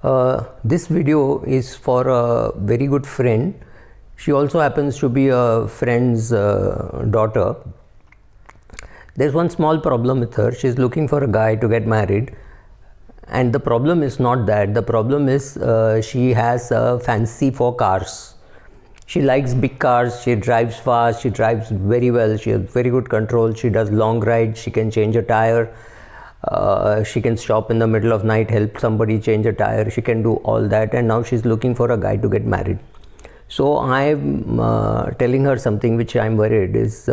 This video is for a very good friend. She also happens to be a friend's daughter. There's one small problem with her. She's looking for a guy to get married, and the problem is not that. The problem is she has a fancy for cars. She likes big cars, she drives fast, she drives very well, she has very good control, she does long rides, she can change a tire, she can stop in the middle of night, help somebody change a tire, she can do all that, and now she's looking for a guy to get married. So I'm telling her something which I'm worried is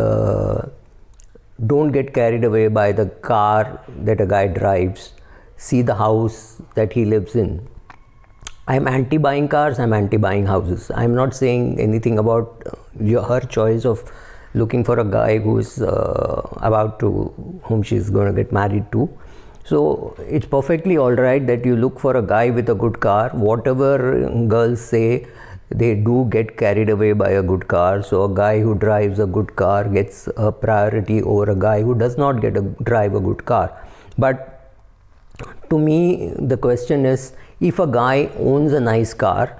don't get carried away by the car that a guy drives. See the house that he lives in. I'm anti-buying cars, I'm anti-buying houses. I'm not saying anything about her choice of looking for a guy who's whom she's going to get married to. So it's perfectly alright that you look for a guy with a good car. Whatever girls say, they do get carried away by a good car. So a guy who drives a good car gets a priority over a guy who does not drive a good car. But to me, the question is, if a guy owns a nice car,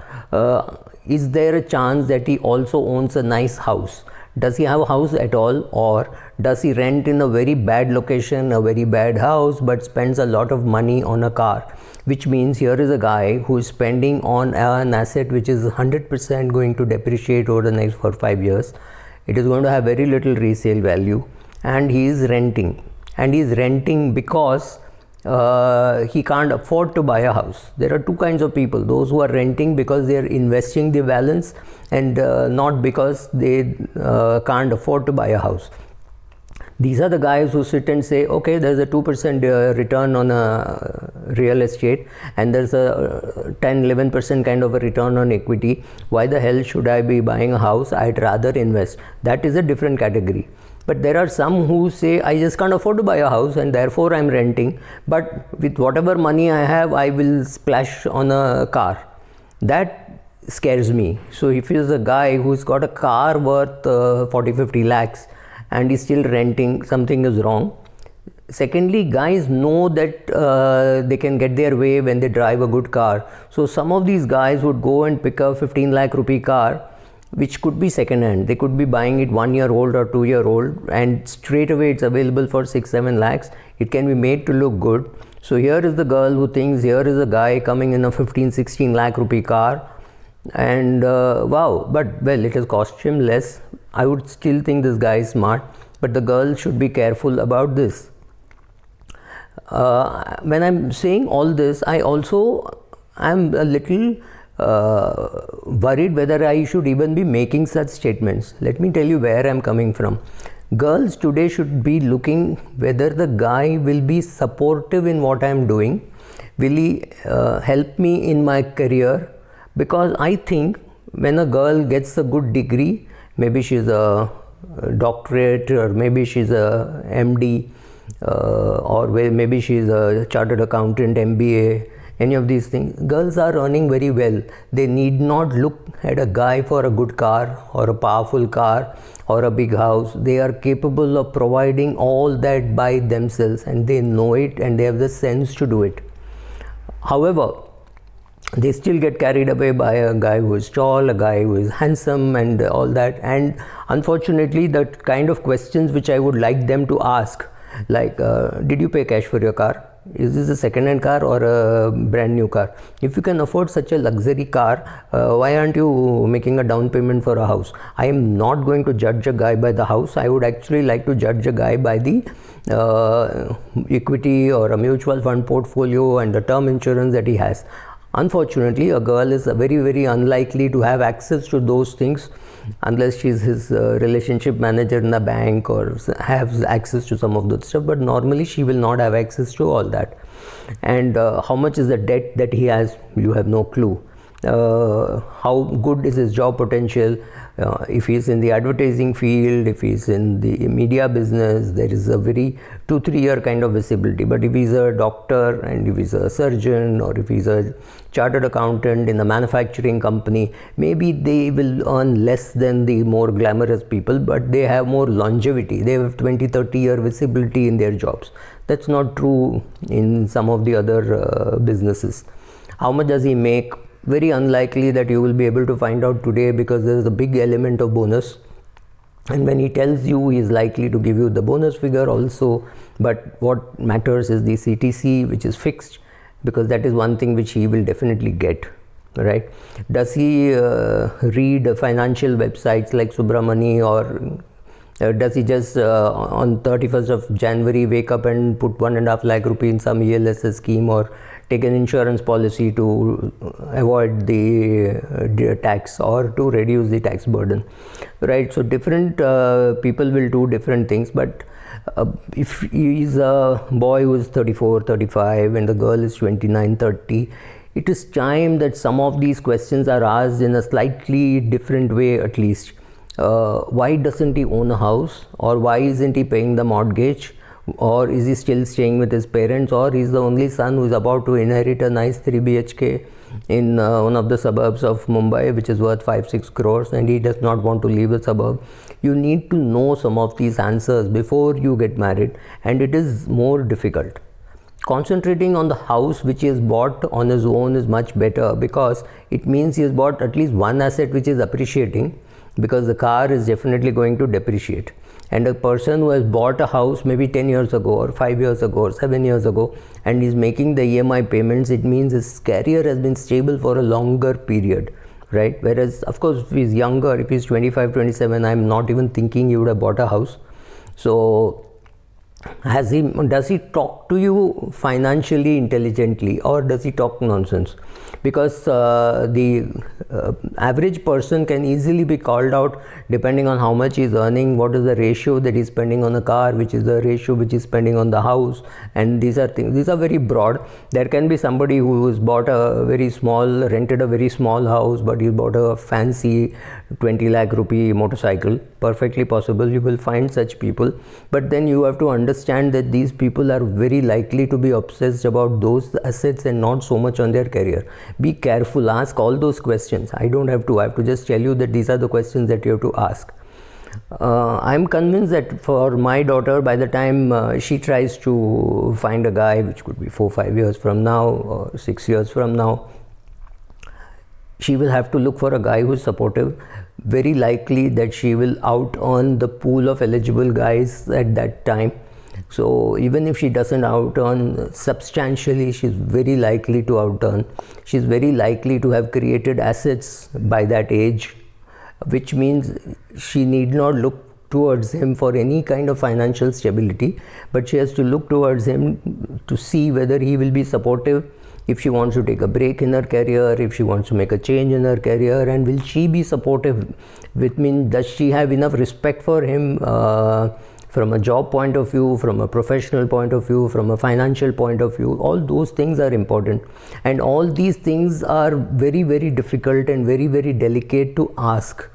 is there a chance that he also owns a nice house? Does he have a house at all, or does he rent in a very bad location, a very bad house, but spends a lot of money on a car? Which means here is a guy who is spending on an asset which is 100% going to depreciate over the next 5 years. It is going to have very little resale value, and he is renting. And he is renting because he can't afford to buy a house. There are two kinds of people: those who are renting because they are investing the balance, and not because they can't afford to buy a house. These are the guys who sit and say, okay, there's a 2% return on a real estate, and there's a 10-11% kind of a return on equity. Why the hell should I be buying a house? I'd rather invest. That is a different category. But there are some who say, I just can't afford to buy a house and therefore I'm renting, but with whatever money I have, I will splash on a car. That scares me. So if he's a guy who's got a car worth 40-50 lakhs and he's still renting, something is wrong. Secondly, guys know that they can get their way when they drive a good car. So some of these guys would go and pick a 15 lakh rupee car, which could be second hand. They could be buying it 1 year old or 2 year old, and straight away it's available for 6-7 lakhs. It can be made to look good. So here is the girl who thinks here is a guy coming in a 15-16 lakh rupee car, and wow, but well, it has cost him less. I would still think this guy is smart, but the girl should be careful about this. When I'm saying all this, I also am a little worried whether I should even be making such statements. Let me tell you where I'm coming from. Girls today should be looking whether the guy will be supportive in what I'm doing. Will he help me in my career? Because I think when a girl gets a good degree, maybe she's a doctorate, or maybe she's a MD, or maybe she's a chartered accountant, MBA, any of these things, girls are earning very well. They need not look at a guy for a good car or a powerful car or a big house. They are capable of providing all that by themselves, and they know it, and they have the sense to do it. However, they still get carried away by a guy who is tall, a guy who is handsome, and all that. And unfortunately, the kind of questions which I would like them to ask, like, did you pay cash for your car? Is this a second-hand car or a brand new car? If you can afford such a luxury car, why aren't you making a down payment for a house? I am not going to judge a guy by the house. I would actually like to judge a guy by the equity or a mutual fund portfolio and the term insurance that he has. Unfortunately, a girl is very, very unlikely to have access to those things unless she's his relationship manager in the bank or has access to some of that stuff. But normally she will not have access to all that. And how much is the debt that he has? You have no clue. How good is his job potential? If he's in the advertising field, if he's in the media business, there is a very 2-3 year kind of visibility. But if he's a doctor, and if he's a surgeon, or if he's a chartered accountant in a manufacturing company, maybe they will earn less than the more glamorous people, but they have more longevity. They have 20-30 year visibility in their jobs. That's not true in some of the other businesses. How much does he make? Very unlikely that you will be able to find out today, because there is a big element of bonus. And when he tells you, he is likely to give you the bonus figure also. But what matters is the CTC, which is fixed, because that is one thing which he will definitely get, right? Does he read financial websites like Subramani, or does he just on 31st of January wake up and put 1.5 lakh rupee in some ELSS scheme, or take an insurance policy to avoid the tax or to reduce the tax burden, right? So different people will do different things. But if he is a boy who is 34, 35 and the girl is 29, 30, it is time that some of these questions are asked in a slightly different way at least. Why doesn't he own a house, or why isn't he paying the mortgage, or is he still staying with his parents, or he's the only son who is about to inherit a nice 3 BHK in one of the suburbs of Mumbai, which is worth 5-6 crores, and he does not want to leave the suburb. You need to know some of these answers before you get married, and it is more difficult. Concentrating on the house which he has bought on his own is much better, because it means he has bought at least one asset which is appreciating, because the car is definitely going to depreciate. And a person who has bought a house maybe 10 years ago or 5 years ago or 7 years ago and is making the EMI payments, it means his career has been stable for a longer period, right? Whereas of course if he's younger, if he's 25, 27, I'm not even thinking he would have bought a house. So does he talk to you financially intelligently, or does he talk nonsense? Because the average person can easily be called out depending on how much he's earning, what is the ratio that he's spending on the car, which is the ratio which he's spending on the house, and these are things, these are very broad. There can be somebody who has bought rented a very small house, but he bought a fancy 20 lakh rupee motorcycle. Perfectly possible, you will find such people. But then you have to understand that these people are very likely to be obsessed about those assets and not so much on their career. Be careful, ask all those questions. I have to just tell you that these are the questions that you have to ask. I'm convinced that for my daughter, by the time she tries to find a guy, which could be 4-5 years from now or 6 years from now, she will have to look for a guy who is supportive. Very likely that she will out earn the pool of eligible guys at that time. So even if she doesn't out earn substantially, she's very likely to out earn. She's very likely to have created assets by that age, which means she need not look towards him for any kind of financial stability, but she has to look towards him to see whether he will be supportive if she wants to take a break in her career, if she wants to make a change in her career, and will she be supportive? Which means, does she have enough respect for him from a job point of view, from a professional point of view, from a financial point of view? All those things are important, and all these things are very, very difficult and very, very delicate to ask.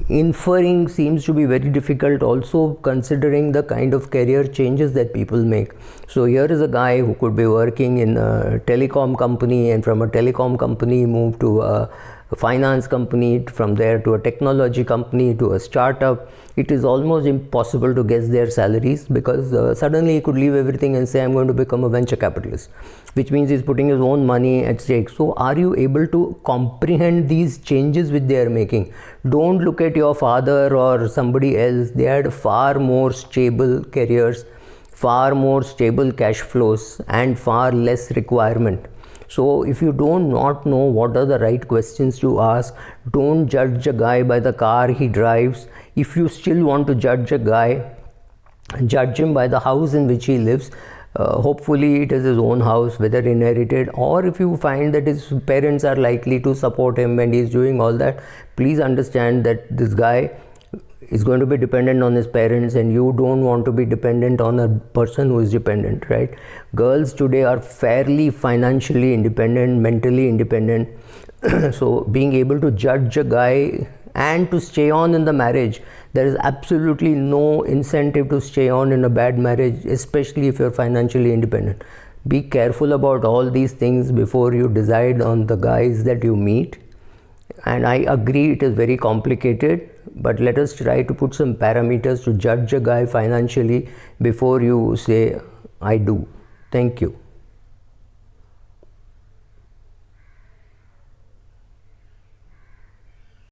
Inferring seems to be very difficult also, considering the kind of career changes that people make. So here is a guy who could be working in a telecom company, and from a telecom company move to a finance company, from there to a technology company, to a startup. It is almost impossible to guess their salaries, because suddenly he could leave everything and say, I'm going to become a venture capitalist, which means he's putting his own money at stake. So are you able to comprehend these changes which they are making? Don't look at your father or somebody else. They had far more stable careers, far more stable cash flows, and far less requirement. So if you do not know what are the right questions to ask, don't judge a guy by the car he drives. If you still want to judge a guy, judge him by the house in which he lives. Hopefully it is his own house, whether inherited, or if you find that his parents are likely to support him and he is doing all that, please understand that this guy is going to be dependent on his parents, and you don't want to be dependent on a person who is dependent, right? Girls today are fairly financially independent, mentally independent. So being able to judge a guy and to stay on in the marriage, there is absolutely no incentive to stay on in a bad marriage, especially if you're financially independent. Be careful about all these things before you decide on the guys that you meet. And I agree it is very complicated, but let us try to put some parameters to judge a guy financially before you say, I do. Thank you.